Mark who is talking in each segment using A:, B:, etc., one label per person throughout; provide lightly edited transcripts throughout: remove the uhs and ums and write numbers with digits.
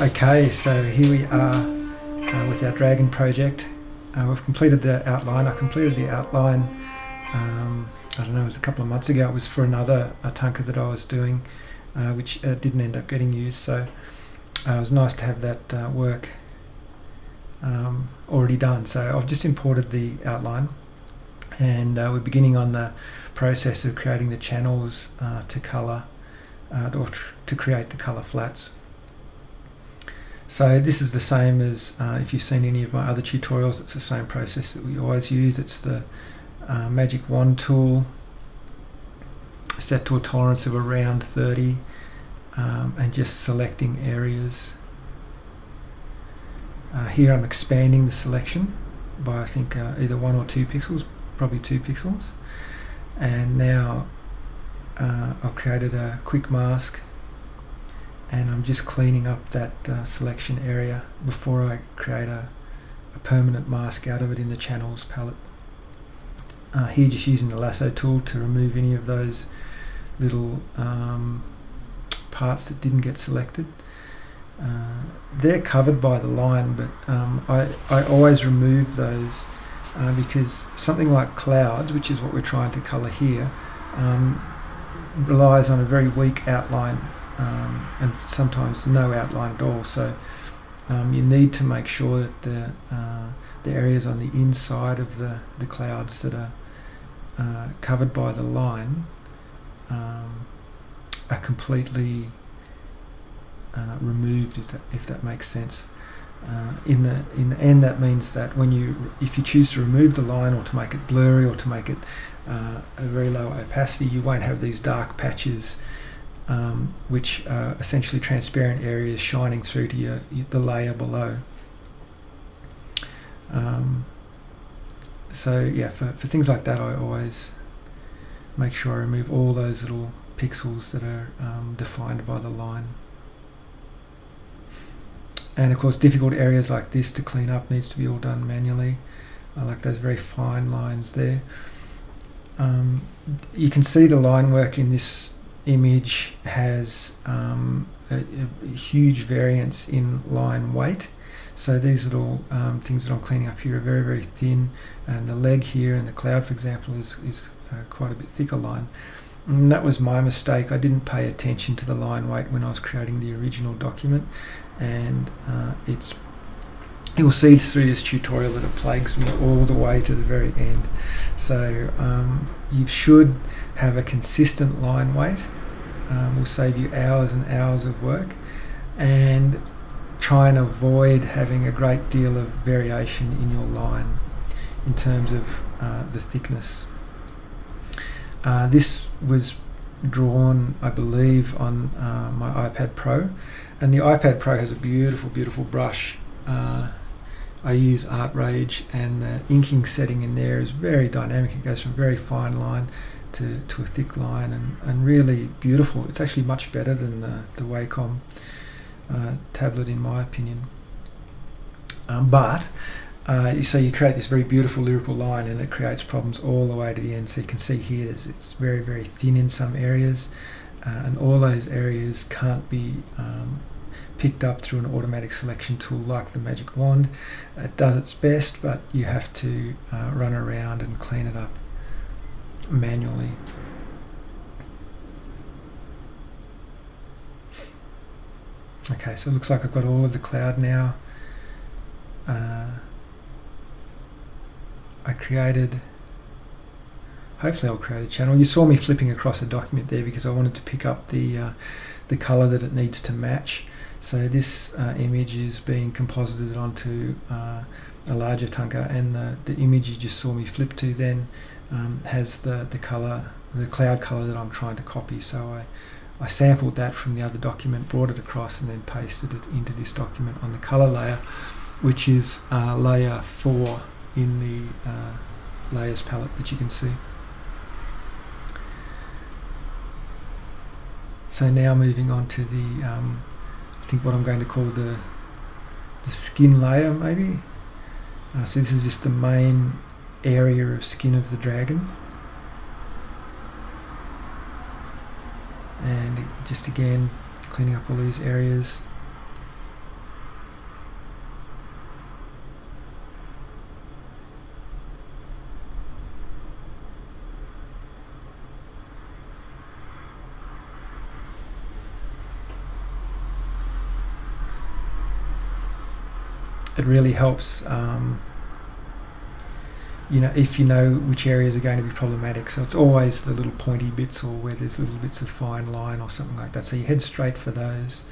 A: Okay, so here we are with our dragon project. We've completed the outline. I completed the outline, I don't know, it was a couple of months ago. It was for another Thangka that I was doing, which didn't end up getting used, so it was nice to have that work already done. So I've just imported the outline, and we're beginning on the process of creating the channels to colour, or to create the colour flats. So this is the same as if you've seen any of my other tutorials. It's the same process that we always use. It's the magic wand tool, set to a tolerance of around 30, and just selecting areas. Here I'm expanding the selection by, I think, either 1 or 2 pixels, probably 2 pixels. And now I've created a quick mask, and I'm just cleaning up that selection area before I create a permanent mask out of it in the channels palette. Here just using the lasso tool to remove any of those little parts that didn't get selected. They're covered by the line, but I always remove those because something like clouds, which is what we're trying to colour here, relies on a very weak outline, and sometimes no outline at all. So you need to make sure that the areas on the inside of the clouds that are covered by the line are completely removed, if that makes sense. In the end, that means that if you choose to remove the line, or to make it blurry, or to make it a very low opacity, you won't have these dark patches, which are essentially transparent areas shining through to the layer below. So yeah, for things like that, I always make sure I remove all those little pixels that are defined by the line. And of course, difficult areas like this to clean up needs to be all done manually. I like those very fine lines there. You can see the line work in this image has a huge variance in line weight. So these little things that I'm cleaning up here are very, very thin, and the leg here and the cloud, for example, is quite a bit thicker line. And that was my mistake. I didn't pay attention to the line weight when I was creating the original document, and you'll see through this tutorial that it plagues me all the way to the very end. So you should have a consistent line weight. Will save you hours and hours of work, and try and avoid having a great deal of variation in your line in terms of the thickness. This was drawn, I believe, on my iPad Pro, and the iPad Pro has a beautiful, beautiful brush. I use Art Rage, and the inking setting in there is very dynamic. It goes from a very fine line to a thick line, and really beautiful. It's actually much better than the Wacom tablet, in my opinion. So you create this very beautiful lyrical line, and it creates problems all the way to the end. So you can see here it's very, very thin in some areas, and all those areas can't be picked up through an automatic selection tool like the magic wand. It does its best, but you have to run around and clean it up manually. Okay, so it looks like I've got all of the cloud now. Hopefully I'll create a channel. You saw me flipping across a document there because I wanted to pick up the color that it needs to match. So this image is being composited onto a larger Thangka, and the image you just saw me flip to then has the color, the cloud color that I'm trying to copy. So I sampled that from the other document, brought it across, and then pasted it into this document on the color layer, which is layer 4 in the layers palette that you can see. So now moving on to the I think what I'm going to call the skin layer, maybe. So this is just the main area of skin of the dragon, and just again cleaning up all these areas. it really helps, if you know which areas are going to be problematic. So it's always the little pointy bits or where there's little bits of fine line or something like that. So you head straight for those.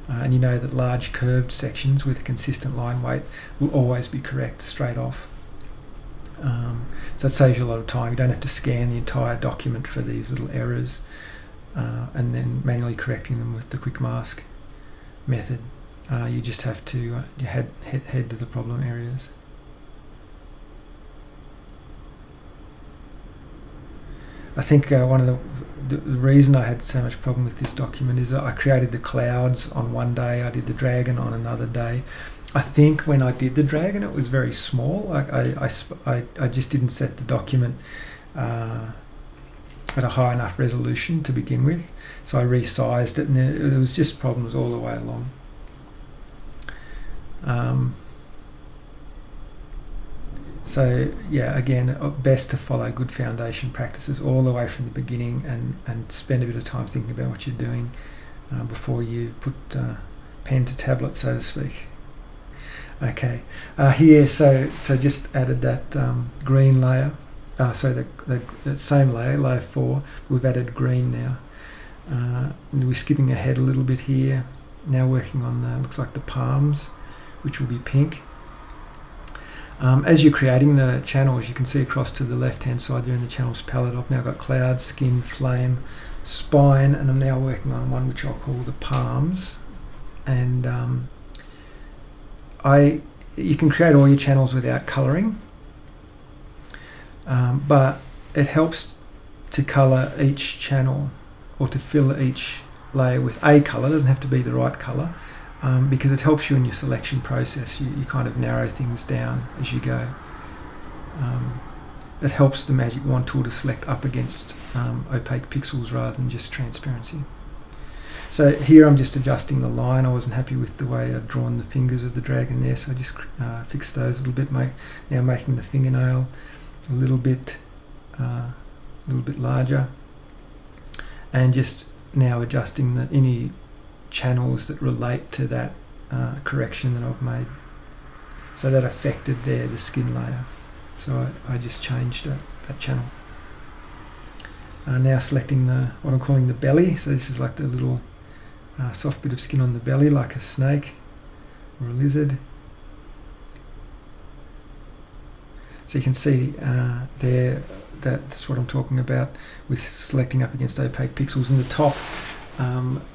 A: And you know that large curved sections with a consistent line weight will always be correct straight off. So it saves you a lot of time. You don't have to scan the entire document for these little errors and then manually correcting them with the quick mask method. You just have to head to the problem areas. I think one of the reason I had so much problem with this document is that I created the clouds on one day, I did the dragon on another day. I think when I did the dragon it was very small. I just didn't set the document at a high enough resolution to begin with, so I resized it, and there was just problems all the way along. So yeah, again, best to follow good foundation practices all the way from the beginning, and spend a bit of time thinking about what you're doing before you put pen to tablet, so to speak. Okay, here, so just added that green layer. So the same layer 4. We've added green now. And we're skipping ahead a little bit here. Now working on looks like the palms, which will be pink. As you're creating the channels, you can see across to the left-hand side there in the channels palette, I've now got cloud, skin, flame, spine, and I'm now working on one which I'll call the palms. And you can create all your channels without colouring, but it helps to colour each channel or to fill each layer with a colour. It doesn't have to be the right colour. Because it helps you in your selection process. You kind of narrow things down as you go. It helps the Magic Wand tool to select up against opaque pixels rather than just transparency. So here I'm just adjusting the line. I wasn't happy with the way I'd drawn the fingers of the dragon there, so I just fixed those a little bit. Now making the fingernail a little bit larger, and just now adjusting any channels that relate to that correction that I've made. So that affected the skin layer. So I just changed that channel. Now selecting what I'm calling the belly. So this is like the little soft bit of skin on the belly, like a snake or a lizard. So you can see there, that's what I'm talking about with selecting up against opaque pixels. In the top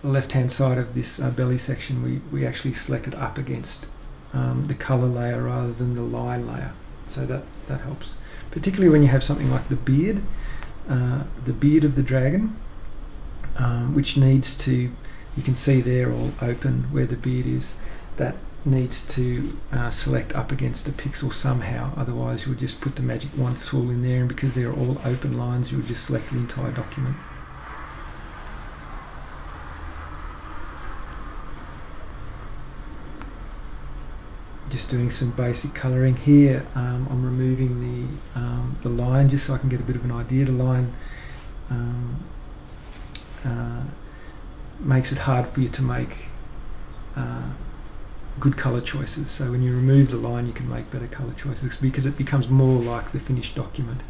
A: left-hand side of this belly section, we actually selected up against the colour layer rather than the line layer. So that helps, particularly when you have something like the beard of the dragon, which needs to, you can see there all open where the beard is, that needs to select up against a pixel somehow. Otherwise you'll just put the Magic Wand tool in there, and because they're all open lines, you'll just select the entire document. Just doing some basic colouring here. I'm removing the line just so I can get a bit of an idea. The line makes it hard for you to make good colour choices. So when you remove the line, you can make better colour choices because it becomes more like the finished document.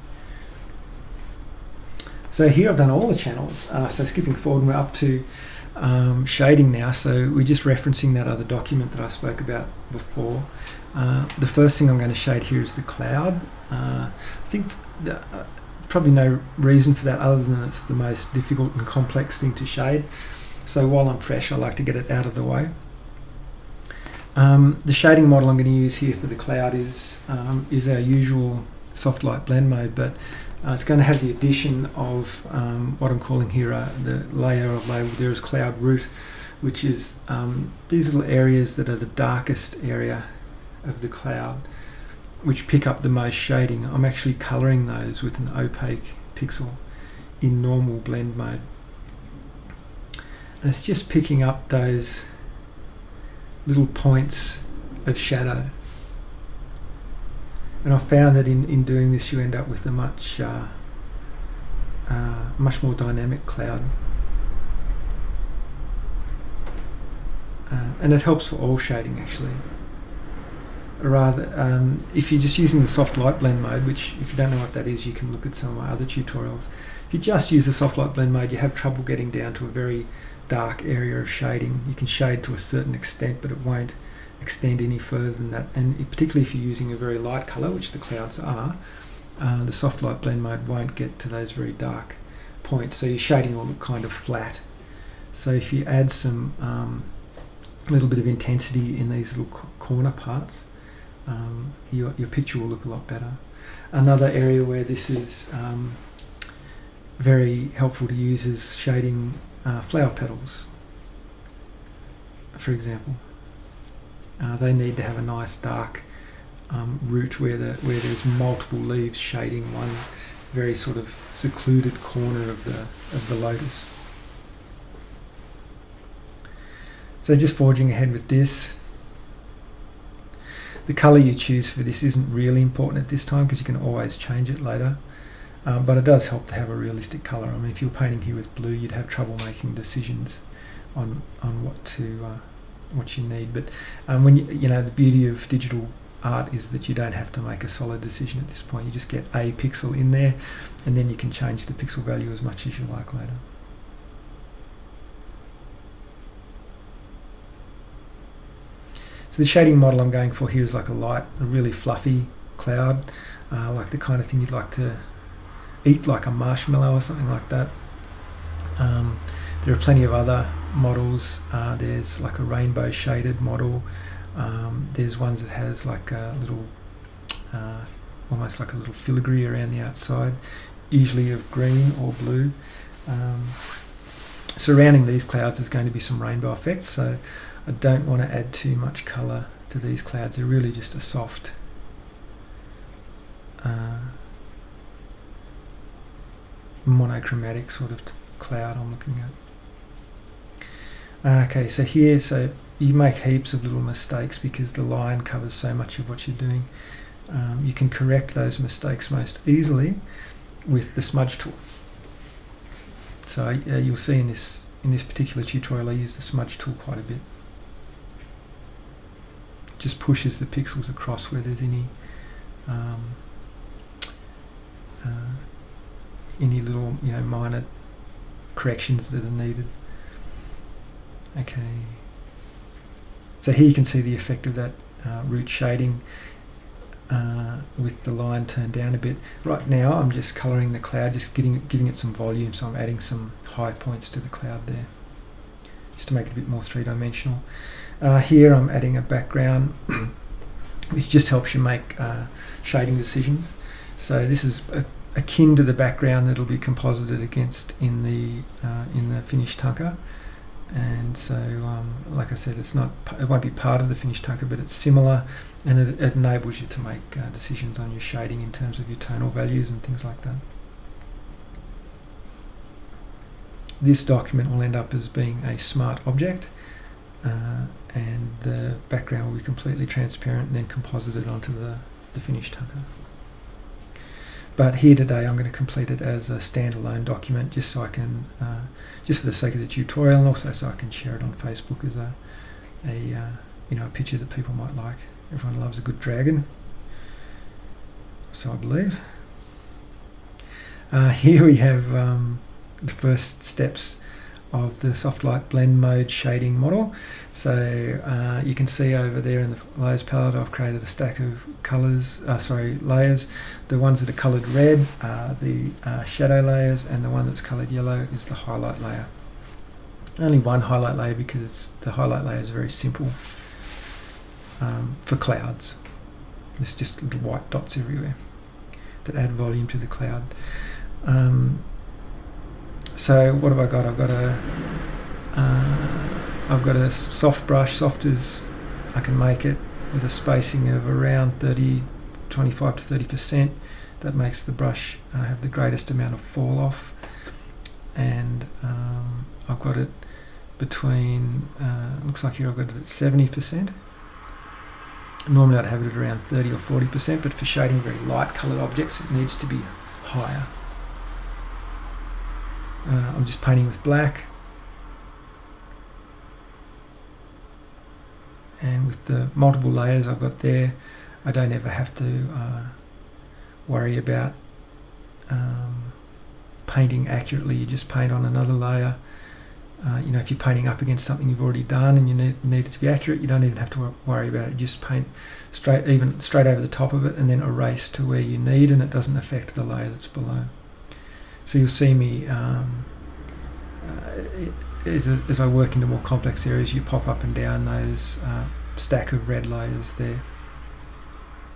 A: So here I've done all the channels. So skipping forward, we're up to shading now. So we're just referencing that other document that I spoke about before. The first thing I'm going to shade here is the cloud. I think probably no reason for that other than it's the most difficult and complex thing to shade. So while I'm fresh, I like to get it out of the way. The shading model I'm going to use here for the cloud is our usual soft light blend mode, but it's going to have the addition of what I'm calling here the layer I've labelled there as cloud root, which is these little areas that are the darkest area of the cloud, which pick up the most shading. I'm actually colouring those with an opaque pixel in normal blend mode. And it's just picking up those little points of shadow. And I found that in doing this, you end up with a much more dynamic cloud. And it helps for all shading actually. rather, if you're just using the soft light blend mode, which if you don't know what that is, you can look at some of my other tutorials. If you just use the soft light blend mode, you have trouble getting down to a very dark area of shading. You can shade to a certain extent, but it won't extend any further than that. And particularly if you're using a very light colour, which the clouds are, the soft light blend mode won't get to those very dark points. So your shading will look kind of flat. So if you add some little bit of intensity in these little corner parts, your picture will look a lot better. Another area where this is very helpful to use is shading flower petals, for example. They need to have a nice dark root where there's multiple leaves shading one very sort of secluded corner of the lotus. So just forging ahead with this. The colour you choose for this isn't really important at this time because you can always change it later. But it does help to have a realistic colour. I mean, if you're painting here with blue, you'd have trouble making decisions on what you need. But when you know, the beauty of digital art is that you don't have to make a solid decision at this point. You just get a pixel in there, and then you can change the pixel value as much as you like later. So the shading model I'm going for here is like a really fluffy cloud, like the kind of thing you'd like to eat, like a marshmallow or something like that. There are plenty of other models. There's like a rainbow shaded model. There's ones that has like a little, almost like a little filigree around the outside, usually of green or blue. Surrounding these clouds is going to be some rainbow effects, so I don't want to add too much colour to these clouds. They're really just a soft monochromatic sort of cloud I'm looking at. Okay, so here, so you make heaps of little mistakes because the line covers so much of what you're doing. You can correct those mistakes most easily with the smudge tool. So you'll see in this particular tutorial I use the smudge tool quite a bit. Just pushes the pixels across where there's any little, you know, minor corrections that are needed. Okay. So here you can see the effect of that root shading with the line turned down a bit. Right now I'm just colouring the cloud, just giving it some volume, so I'm adding some high points to the cloud there, just to make it a bit more three-dimensional. Here I'm adding a background which just helps you make shading decisions. So this is akin to the background that will be composited against in the finished Thangka. And so, like I said, it won't be part of the finished Thangka, but it's similar, and it enables you to make decisions on your shading in terms of your tonal values and things like that. This document will end up as being a smart object, and the background will be completely transparent and then composited onto the finished Thangka. But here today I'm going to complete it as a standalone document, just so I can, just for the sake of the tutorial, and also so I can share it on Facebook as a picture that people might like. Everyone loves a good dragon, so I believe. Here we have the first steps of the soft light blend mode shading model. So you can see over there in the layers palette I've created a stack of layers. The ones that are coloured red are the shadow layers, and the one that's coloured yellow is the highlight layer. Only one highlight layer because the highlight layer is very simple for clouds. There's just little white dots everywhere that add volume to the cloud. So what have I got? I've got a soft brush, soft as I can make it, with a spacing of around 25 to 30%. That makes the brush have the greatest amount of fall off, and I've got it between, looks like here I've got it at 70%. Normally I'd have it at around 30 or 40%, but for shading very light coloured objects it needs to be higher. I'm just painting with black and with the multiple layers I've got there, I don't ever have to worry about painting accurately. You just paint on another layer. If you're painting up against something you've already done and you need it to be accurate, you don't even have to worry about it. Just paint straight over the top of it and then erase to where you need, and it doesn't affect the layer that's below. So you'll see me, as I work into more complex areas, you pop up and down those stack of red layers there.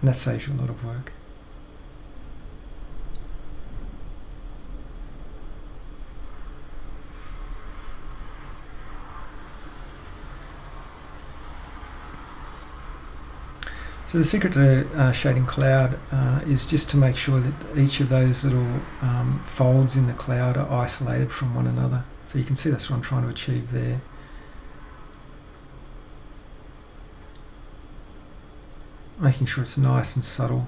A: And that saves you a lot of work. So the secret to shading cloud is just to make sure that each of those little folds in the cloud are isolated from one another. So you can see that's what I'm trying to achieve there. Making sure it's nice and subtle.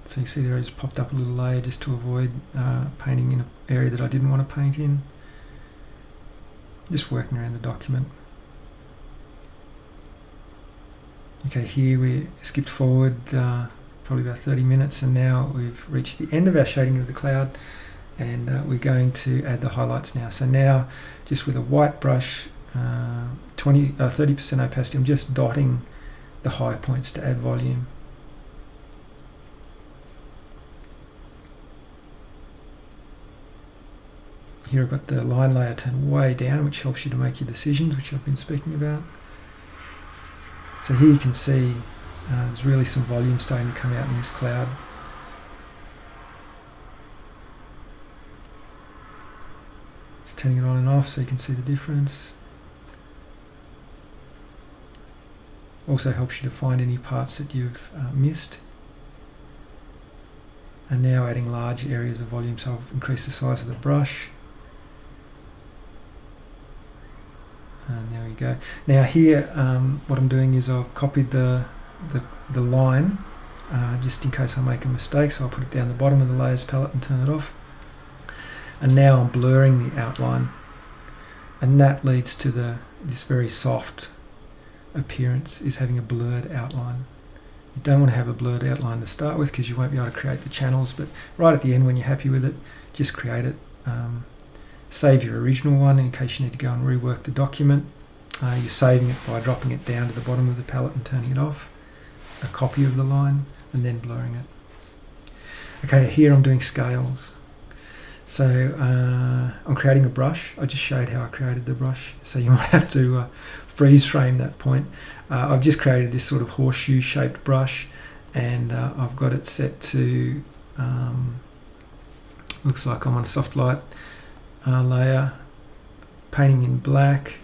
A: So you see there I just popped up a little layer just to avoid painting in an area that I didn't want to paint in. Just working around the document. Okay, here we skipped forward probably about 30 minutes, and now we've reached the end of our shading of the cloud, and we're going to add the highlights now. So now, just with a white brush, 30% opacity, I'm just dotting the high points to add volume. Here I've got the line layer turned way down, which helps you to make your decisions, which I've been speaking about. So here you can see there's really some volume starting to come out in this cloud. It's turning it on and off so you can see the difference. Also helps you to find any parts that you've missed. And now adding large areas of volume, so I've increased the size of the brush. And there we go. Now here, what I'm doing is I've copied the line just in case I make a mistake. So I'll put it down the bottom of the layers palette and turn it off. And now I'm blurring the outline, and that leads to this very soft appearance, is having a blurred outline. You don't want to have a blurred outline to start with because you won't be able to create the channels. But right at the end, when you're happy with it, just create it. Save your original one in case you need to go and rework the document. You're saving it by dropping it down to the bottom of the palette and turning it off. A copy of the line and then blurring it. Okay, here I'm doing scales. So I'm creating a brush. I just showed how I created the brush, so you might have to freeze frame that point. I've just created this sort of horseshoe shaped brush, and I've got it set to, looks like I'm on a soft light layer, painting in black,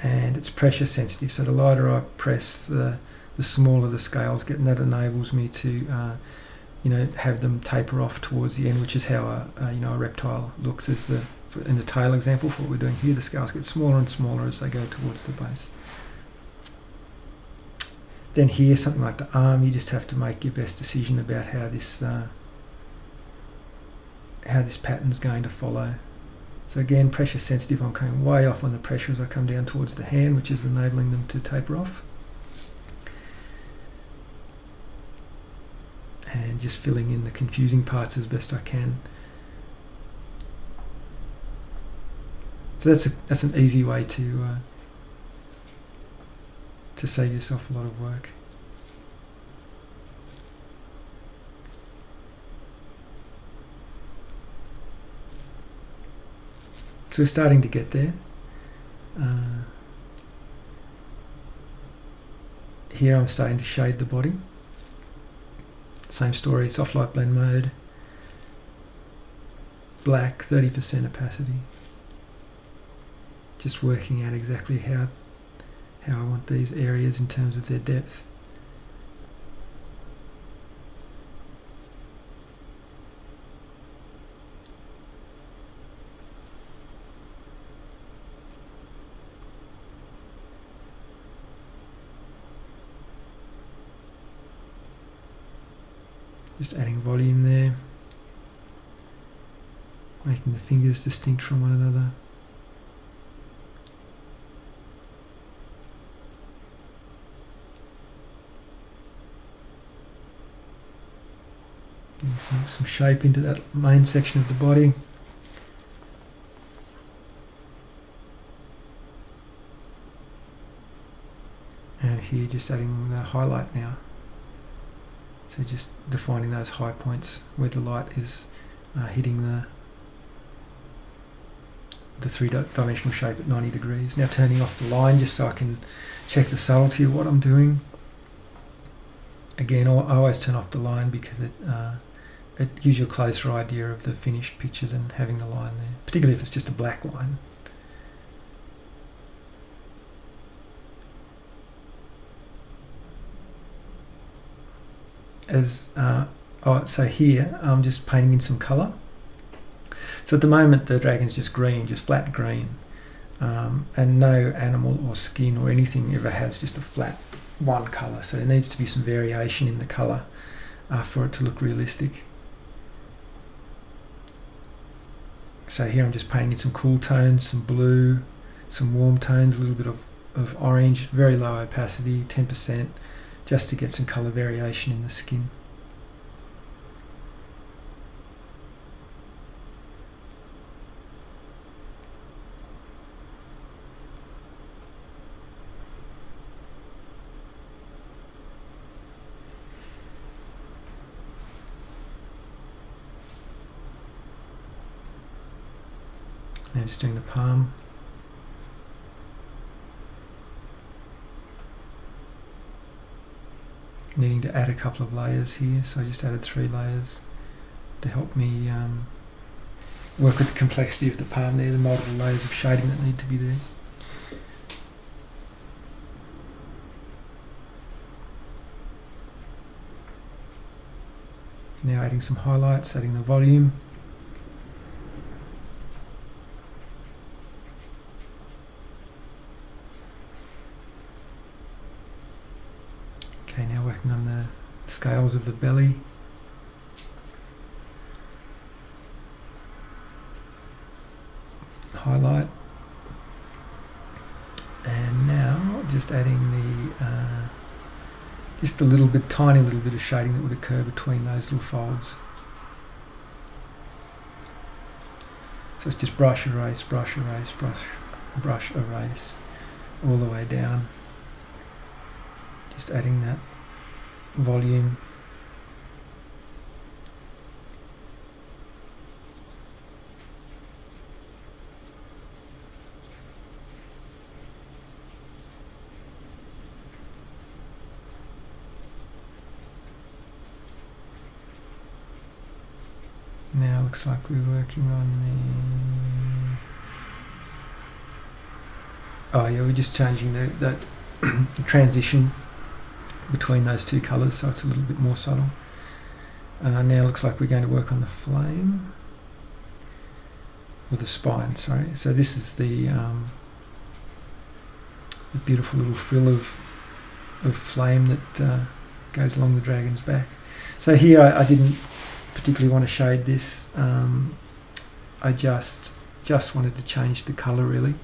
A: and it's pressure sensitive, so the lighter I press, the smaller the scales get, and that enables me to have them taper off towards the end, which is how a reptile looks. In the tail example for what we're doing here, the scales get smaller and smaller as they go towards the base. Then here, something like the arm, you just have to make your best decision about how this pattern's going to follow. So again, pressure sensitive, I'm coming way off on the pressure as I come down towards the hand, which is enabling them to taper off. And just filling in the confusing parts as best I can. So that's an easy way to save yourself a lot of work. So we're starting to get there. Here I'm starting to shade the body. Same story, soft light blend mode. Black, 30% opacity. Just working out exactly how I want these areas in terms of their depth. Just adding volume there. making the fingers distinct from one another. Some shape into that main section of the body. And here just adding the highlight now. So just defining those high points where the light is hitting the three-dimensional shape at 90 degrees. Now turning off the line just so I can check the subtlety of what I'm doing. Again, I always turn off the line because it gives you a closer idea of the finished picture than having the line there, particularly if it's just a black line. So here I'm just painting in some colour. So at the moment the dragon's just green, just flat green, and no animal or skin or anything ever has just a flat one colour. So there needs to be some variation in the colour for it to look realistic. So here I'm just painting in some cool tones, some blue, some warm tones, a little bit of orange, very low opacity, 10%, just to get some colour variation in the skin. Now just doing the palm. Needing to add a couple of layers here, so I just added 3 layers to help me work with the complexity of the palm there, the multiple layers of shading that need to be there. Now adding some highlights, adding the volume. Okay, now working on the scales of the belly. Highlight. And now just adding the just a little bit, tiny little bit of shading that would occur between those little folds. So it's just brush, erase, brush, erase, brush, erase, all the way down. Just adding that volume. Now looks like we're working on the... Oh yeah, we're just changing the transition between those two colours, so it's a little bit more subtle. Now looks like we're going to work on the flame, or the spine, sorry. So this is the beautiful little frill of flame that goes along the dragon's back. So here I didn't particularly want to shade this. I just wanted to change the colour really.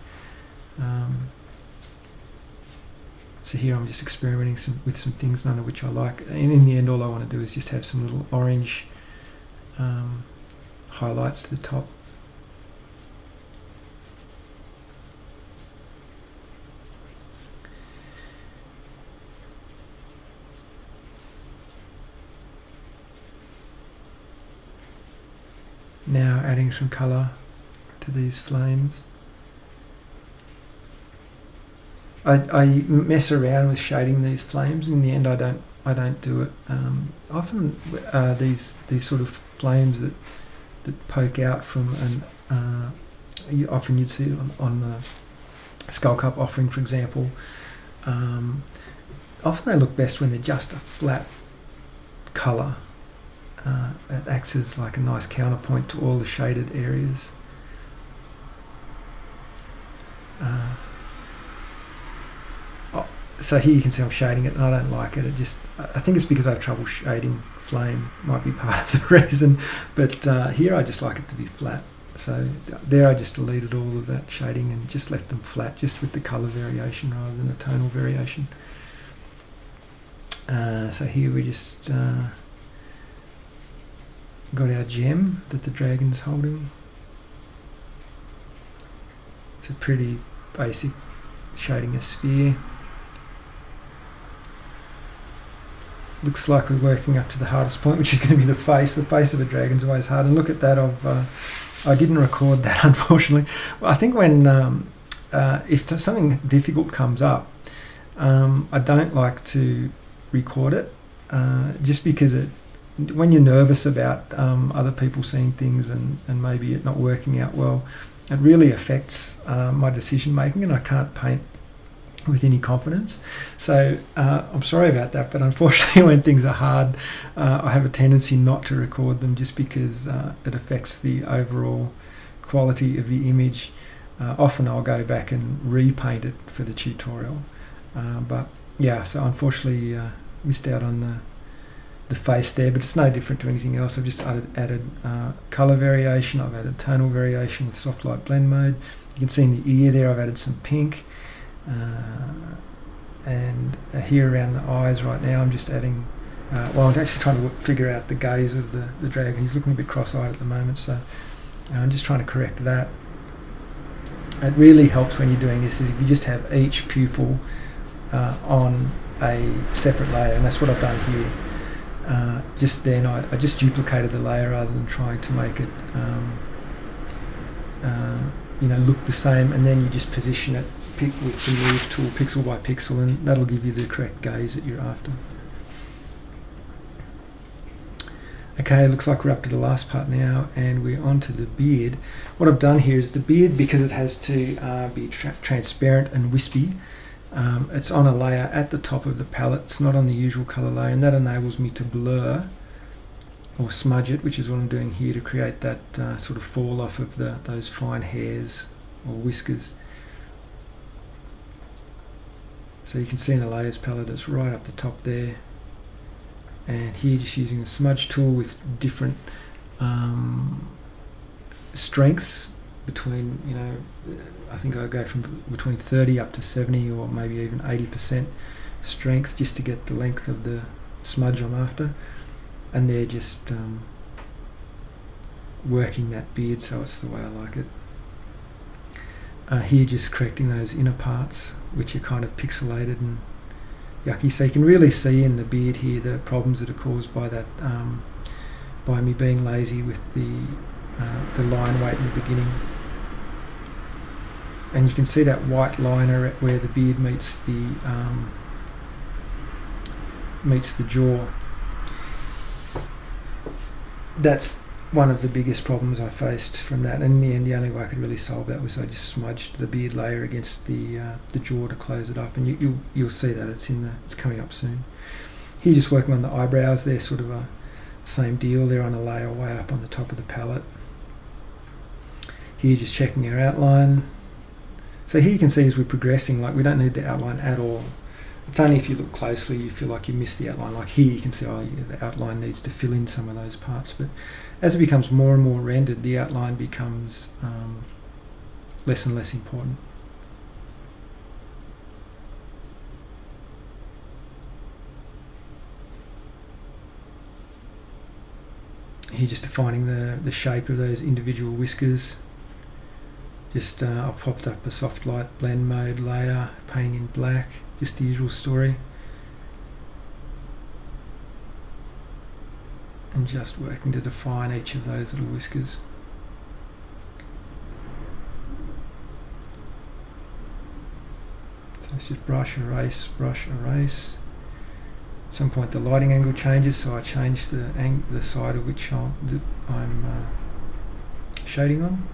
A: So here I'm just experimenting with some things, none of which I like. And in the end, all I want to do is just have some little orange highlights to the top. Now adding some colour to these flames. I mess around with shading these flames. In the end, I don't do it. Often these sort of flames that poke out from often you'd see it on the skull cup offering, for example. Often they look best when they're just a flat colour. It acts as like a nice counterpoint to all the shaded areas. So here you can see I'm shading it and I don't like it. I think it's because I have trouble shading flame, might be part of the reason, but here I just like it to be flat. So there I just deleted all of that shading and just left them flat, just with the colour variation rather than a tonal variation. So here we just got our gem that the dragon's holding. It's a pretty basic shading a sphere. Looks like we're working up to the hardest point, which is going to be the face. The face of the dragon's always hard. And look at that, I didn't record that, unfortunately. Well, I think when if something difficult comes up, I don't like to record it, just because when you're nervous about other people seeing things and maybe it not working out well, it really affects my decision making, and I can't paint with any confidence. So I'm sorry about that, but unfortunately when things are hard, I have a tendency not to record them, just because it affects the overall quality of the image. Often I'll go back and repaint it for the tutorial, but yeah, so unfortunately missed out on the face there, but it's no different to anything else. I've just added colour variation, I've added tonal variation with soft light blend mode. You can see in the ear there I've added some pink, and here around the eyes right now I'm just adding, well, I'm actually trying to figure out the gaze of the dragon. He's looking a bit cross-eyed at the moment, so I'm just trying to correct that. It really helps when you're doing this is if you just have each pupil on a separate layer, and that's what I've done here. Just then I just duplicated the layer rather than trying to make it look the same, and then you just position it with the move tool pixel by pixel, and that'll give you the correct gaze that you're after. Okay, looks like we're up to the last part now, and we're on to the beard. What I've done here is the beard, because it has to be transparent and wispy, it's on a layer at the top of the palette. It's not on the usual colour layer, and that enables me to blur or smudge it, which is what I'm doing here to create that sort of fall off of those fine hairs or whiskers. So you can see in the layers palette it's right up the top there, and here just using the smudge tool with different strengths between, I think I go from between 30 up to 70 or maybe even 80% strength, just to get the length of the smudge I'm after. And they're just working that beard so it's the way I like it. Here just correcting those inner parts which are kind of pixelated and yucky. So you can really see in the beard here the problems that are caused by that, by me being lazy with the line weight in the beginning. And you can see that white liner where the beard meets the jaw. That's one of the biggest problems I faced from that, and in the end the only way I could really solve that was I just smudged the beard layer against the jaw to close it up, and you'll see that it's coming up soon. Here just working on the eyebrows, they're sort of a same deal, they're on a layer way up on the top of the palette. Here just checking our outline. So here you can see as we're progressing, like we don't need the outline at all. It's only if you look closely you feel like you missed the outline. Like here you can see, the outline needs to fill in some of those parts, but as it becomes more and more rendered, the outline becomes less and less important. Here just defining the shape of those individual whiskers. Just I've popped up a soft light blend mode layer, painting in black, just the usual story. And just working to define each of those little whiskers. So it's just brush, erase, brush, erase. At some point the lighting angle changes, so I change the side of which I'm shading on.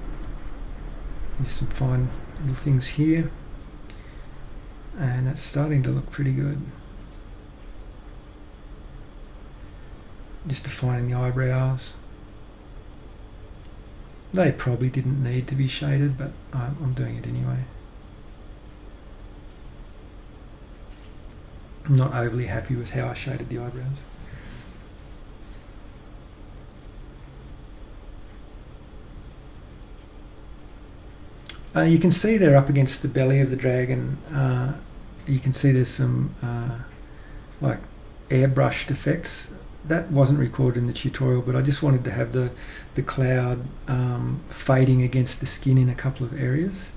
A: Just some fine little things here, and that's starting to look pretty good. Just defining the eyebrows. They probably didn't need to be shaded, but I'm doing it anyway. I'm not overly happy with how I shaded the eyebrows. You can see they're up against the belly of the dragon. You can see there's some like airbrushed effects. That wasn't recorded in the tutorial, but I just wanted to have the cloud fading against the skin in a couple of areas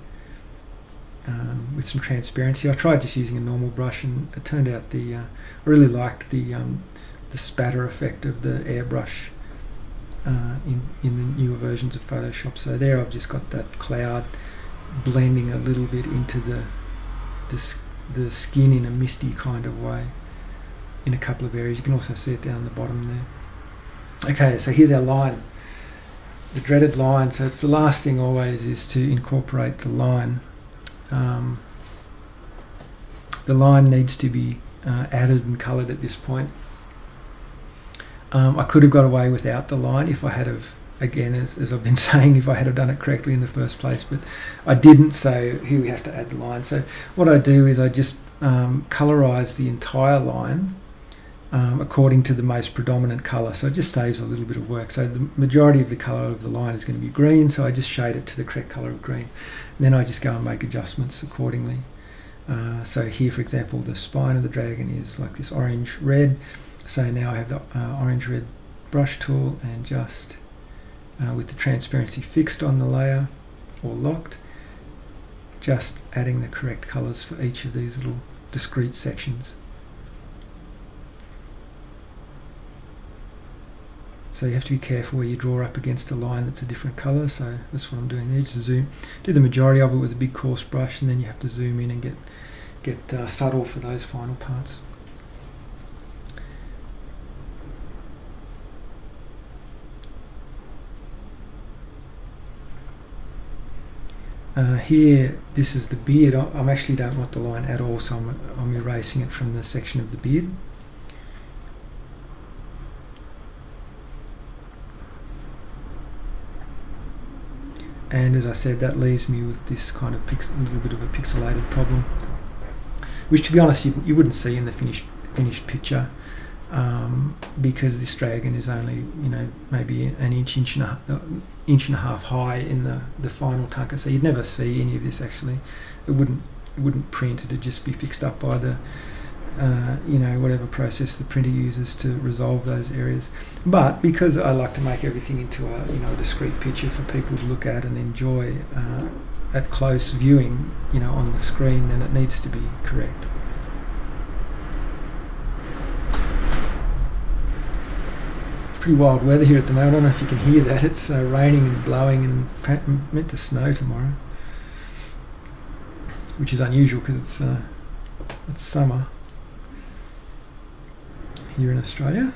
A: with some transparency. I tried just using a normal brush, and it turned out I really liked the spatter effect of the airbrush in the newer versions of Photoshop. So there I've just got that cloud blending a little bit into the skin in a misty kind of way in a couple of areas. You can also see it down the bottom there. Okay, so here's our line, the dreaded line. So it's the last thing always is to incorporate the line. The line needs to be added and coloured at this point. I could have got away without the line if I had have, again, as I've been saying, if I had have done it correctly in the first place, but I didn't, so here we have to add the line. So what I do is I just colorise the entire line according to the most predominant colour, so it just saves a little bit of work. So the majority of the colour of the line is going to be green, so I just shade it to the correct colour of green. And then I just go and make adjustments accordingly. So here, for example, the spine of the dragon is like this orange-red. So now I have the orange-red brush tool, and just with the transparency fixed on the layer or locked, just adding the correct colours for each of these little discrete sections. So you have to be careful where you draw up against a line that's a different colour. So that's what I'm doing there. Just zoom, do the majority of it with a big coarse brush, and then you have to zoom in and get subtle for those final parts. Here, this is the beard. I actually don't want the line at all, so I'm erasing it from the section of the beard. And as I said, that leaves me with this kind of little bit of a pixelated problem, which, to be honest, you wouldn't see in the finished picture, because this dragon is only, maybe an inch and a half high in the final Thangka. So you'd never see any of this actually. It wouldn't print. It'd just be fixed up by the whatever process the printer uses to resolve those areas. But because I like to make everything into a discrete picture for people to look at and enjoy at close viewing, on the screen, then it needs to be correct. Pretty wild weather here at the moment. I don't know if you can hear that. It's raining and blowing and meant to snow tomorrow, which is unusual because it's summer here in Australia.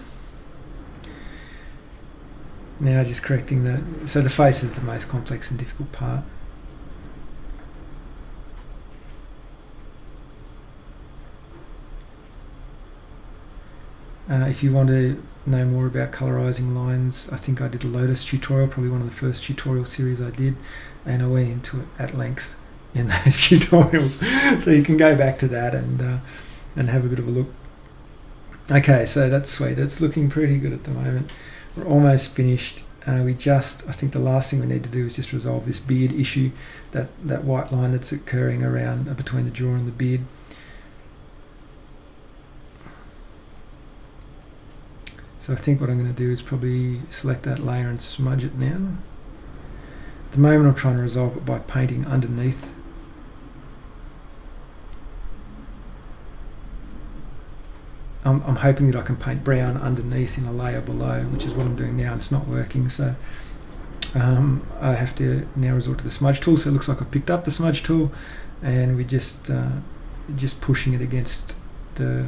A: Now just correcting so the face is the most complex and difficult part. If you want to know more about colorizing lines, I think I did a Lotus tutorial, probably one of the first tutorial series I did, and I went into it at length in those tutorials, so you can go back to that and have a bit of a look. Okay, so that's sweet. It's looking pretty good at the moment. We're almost finished. I think the last thing we need to do is just resolve this beard issue, that white line that's occurring around between the jaw and the beard. So I think what I'm going to do is probably select that layer and smudge it now. At the moment I'm trying to resolve it by painting underneath. I'm hoping that I can paint brown underneath in a layer below, which is what I'm doing now, and it's not working. So I have to now resort to the smudge tool. So it looks like I've picked up the smudge tool, and we're just pushing it against the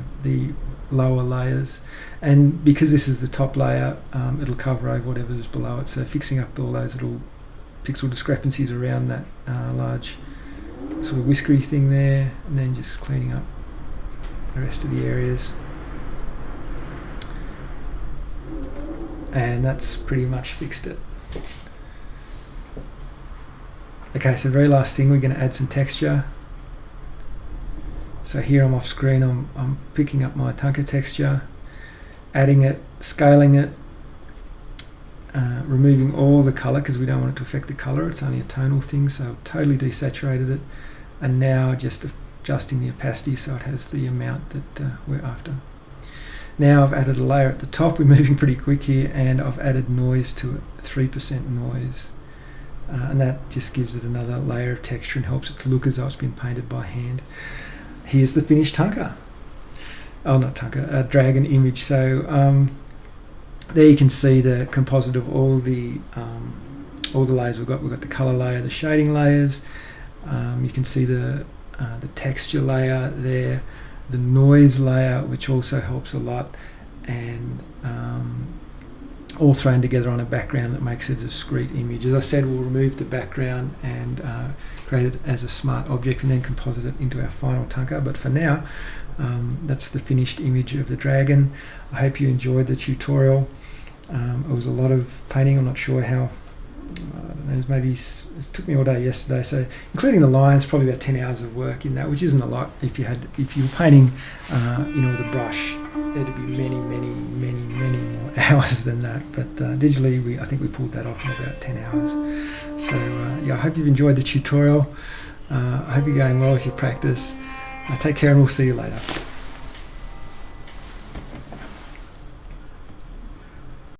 A: lower layers, and because this is the top layer, it'll cover over whatever is below it, so fixing up all those little pixel discrepancies around that large sort of whiskery thing there, and then just cleaning up the rest of the areas, and that's pretty much fixed it. Okay, so very last thing, we're going to add some texture. So here I'm off screen, I'm picking up my Thangka texture, adding it, scaling it, removing all the colour because we don't want it to affect the colour. It's only a tonal thing, so I've totally desaturated it, and now just adjusting the opacity so it has the amount that we're after. Now I've added a layer at the top. We're moving pretty quick here, and I've added noise to it, 3% noise, and that just gives it another layer of texture and helps it to look as though it's been painted by hand. Here's the finished Thangka. Oh, not Thangka, a dragon image. So there you can see the composite of all the layers we've got. We've got the colour layer, the shading layers. You can see the texture layer there, the noise layer, which also helps a lot, and all thrown together on a background that makes it a discrete image. As I said, we'll remove the background and create it as a smart object and then composite it into our final Thangka. But for now, that's the finished image of the dragon. I hope you enjoyed the tutorial. It was a lot of painting. I'm not sure how, I don't know, it took me all day yesterday, so including the lines, probably about 10 hours of work in that, which isn't a lot. If you were painting with a brush, there'd be many more hours than that, but digitally I think we pulled that off in about 10 hours. So yeah, I hope you've enjoyed the tutorial. I hope you're going well with your practice. Take care, and we'll see you later.